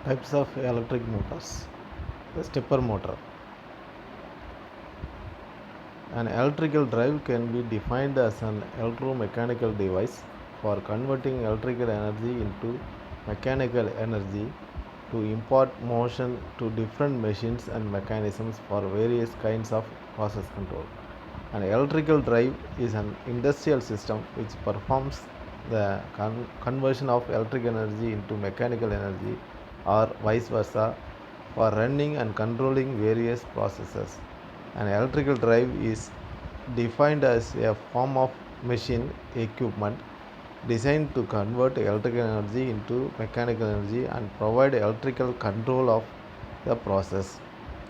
Types of electric motors. The stepper motor. An electrical drive can be defined as an electromechanical device for converting electrical energy into mechanical energy to impart motion to different machines and mechanisms for various kinds of process control. An electrical drive is an industrial system which performs the conversion of electrical energy into mechanical energy or vice versa for running and controlling various processes. An electrical drive is defined as a form of machine equipment designed to convert electrical energy into mechanical energy and provide electrical control of the process.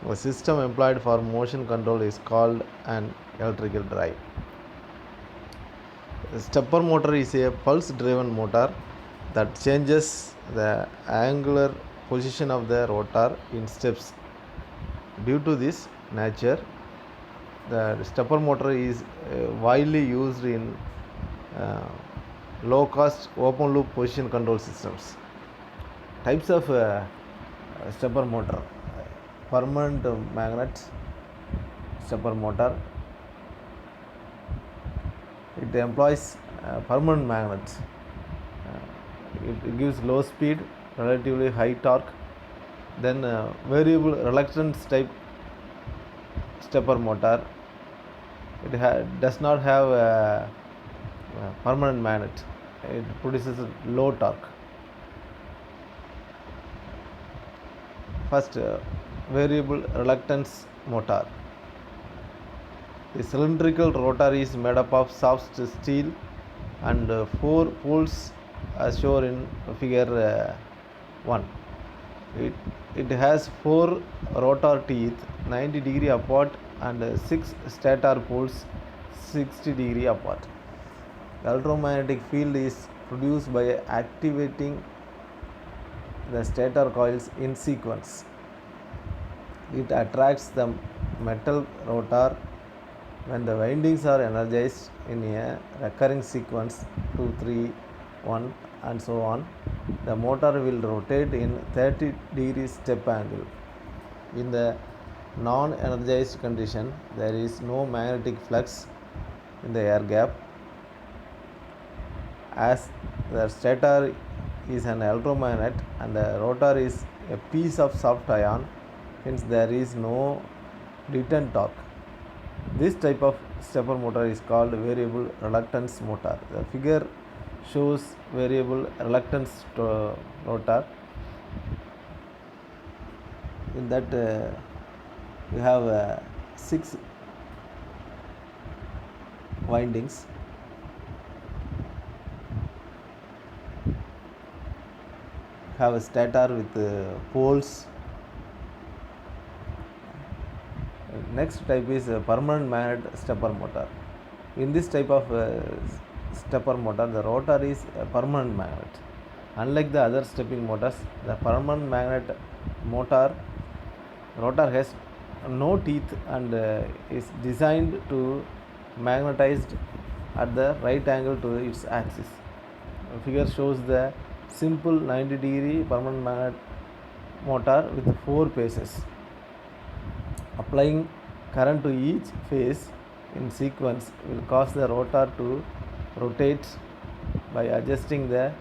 The system employed for motion control is called an electrical drive. A stepper motor is a pulse driven motor that changes the angular position of the rotor in steps. Due to this nature, the stepper motor is widely used in uh, low cost open loop position control systems. Types of stepper motor: permanent magnet stepper motor. It employs permanent magnets. It gives low speed, relatively high torque. Then variable reluctance type stepper motor. It does not have a permanent magnet. It produces low torque. First, variable reluctance motor. The cylindrical rotor is made up of soft steel and four poles as shown in figure 1. It has four rotor teeth 90 degree apart and six stator poles 60 degree apart. The electromagnetic field is produced by activating the stator coils in sequence. It attracts the metal rotor when the windings are energized in a recurring sequence 2, 3, 1 and so on. The motor will rotate in 30 degree step angle. In the non-energized condition, there is no magnetic flux in the air gap. As the stator is an electromagnet and the rotor is a piece of soft iron, hence there is no latent torque. This type of stepper motor is called variable reluctance motor. The figure shows variable reluctance rotor. In that you have 6 windings. Have a stator with poles. Next type is a permanent magnet stepper motor. In this type of stepper motor, the rotor is a permanent magnet. Unlike the other stepping motors, the permanent magnet motor rotor has no teeth and is designed to magnetized at the right angle to its axis. The figure shows the simple 90 degree permanent magnet motor with 4 phases. Applying current to each phase in sequence will cause the rotor to rotate by adjusting the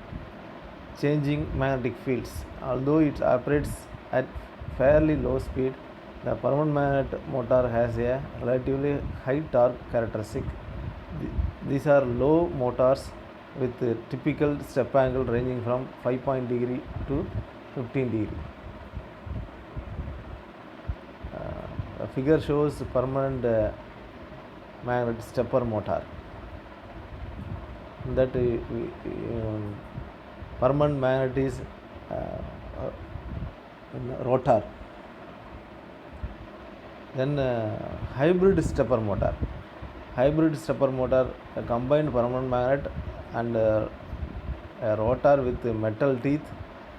changing magnetic fields. Although it operates at fairly low speed, the permanent magnet motor has a relatively high torque characteristic. These are low motors with a typical step angle ranging from 5 degree to 15 degree. The figure shows permanent magnet stepper motor. That permanent magnet is rotor. Then hybrid stepper motor. Hybrid stepper motor, a combined permanent magnet and a rotor with metal teeth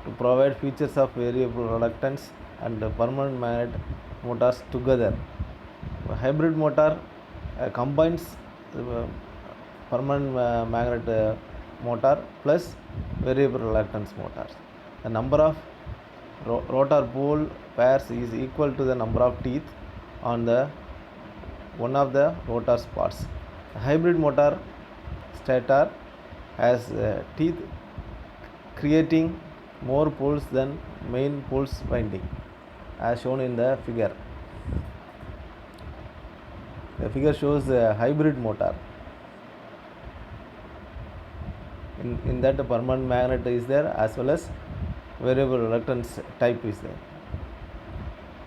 to provide features of variable reluctance and permanent magnet motors together. A hybrid motor combines permanent magnet motor plus variable reluctance motors. The number of rotor pole pairs is equal to the number of teeth on the one of the rotor parts. Hybrid motor stator has teeth creating more poles than main poles winding, as shown in the figure. The figure shows a hybrid motor. In that, the permanent magnet is there as well as variable reluctance type is there.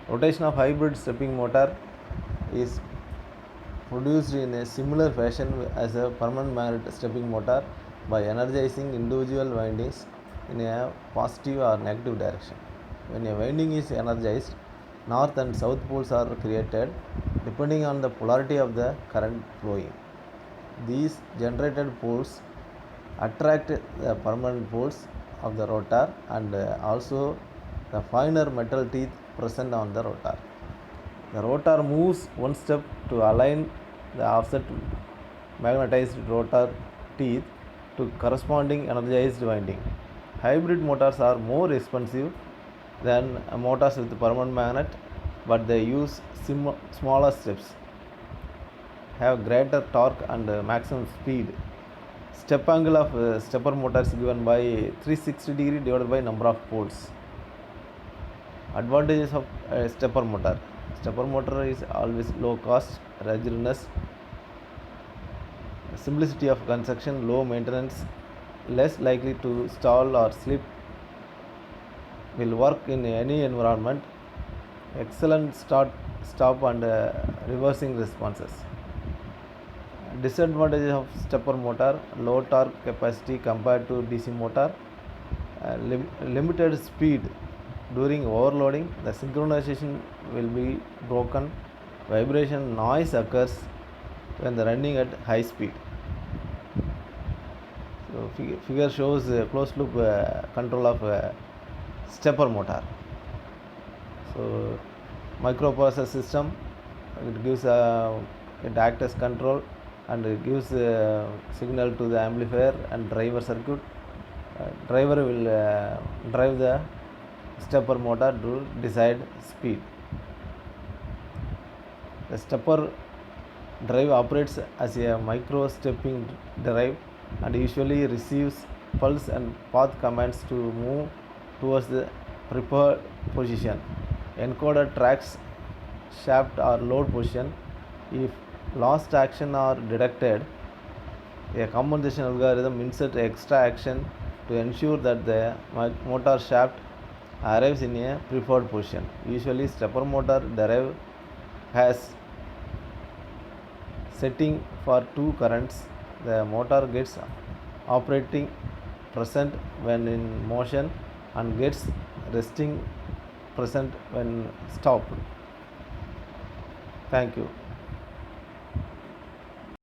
Rotation of hybrid stepping motor is produced in a similar fashion as a permanent magnet stepping motor by energizing individual windings in a positive or negative direction. When a winding is energized, north and south poles are created depending on the polarity of the current flowing. These generated poles attract the permanent poles of the rotor and also the finer metal teeth present on the rotor. The rotor moves one step to align the offset magnetized rotor teeth to corresponding energized winding. Hybrid motors are more expensive than motors with permanent magnet, but they use smaller steps, have greater torque and maximum speed. Step angle of stepper motor is given by 360 degree divided by number of poles. Advantages of stepper motor. Stepper motor is always low cost, ruggedness, simplicity of construction, low maintenance, less likely to stall or slip, will work in any environment, excellent start, stop and reversing responses. Disadvantages of stepper motor: low torque capacity compared to DC motor, limited speed during overloading, the synchronization will be broken, vibration noise occurs when the running at high speed. So figure shows closed loop control of stepper motor. So microprocessor system, it gives it acts as control and it gives signal to the amplifier and driver circuit. Driver will drive the stepper motor to decide speed. The stepper drive operates as a micro stepping drive and usually receives pulse and path commands to move towards the preferred position. Encoder tracks shaft or load position. If lost action are detected, a compensation algorithm inserts extra action to ensure that the motor shaft arrives in a preferred position. Usually stepper motor drive has setting for two currents. The motor gets operating present when in motion and gets resting present when stopped. Thank you.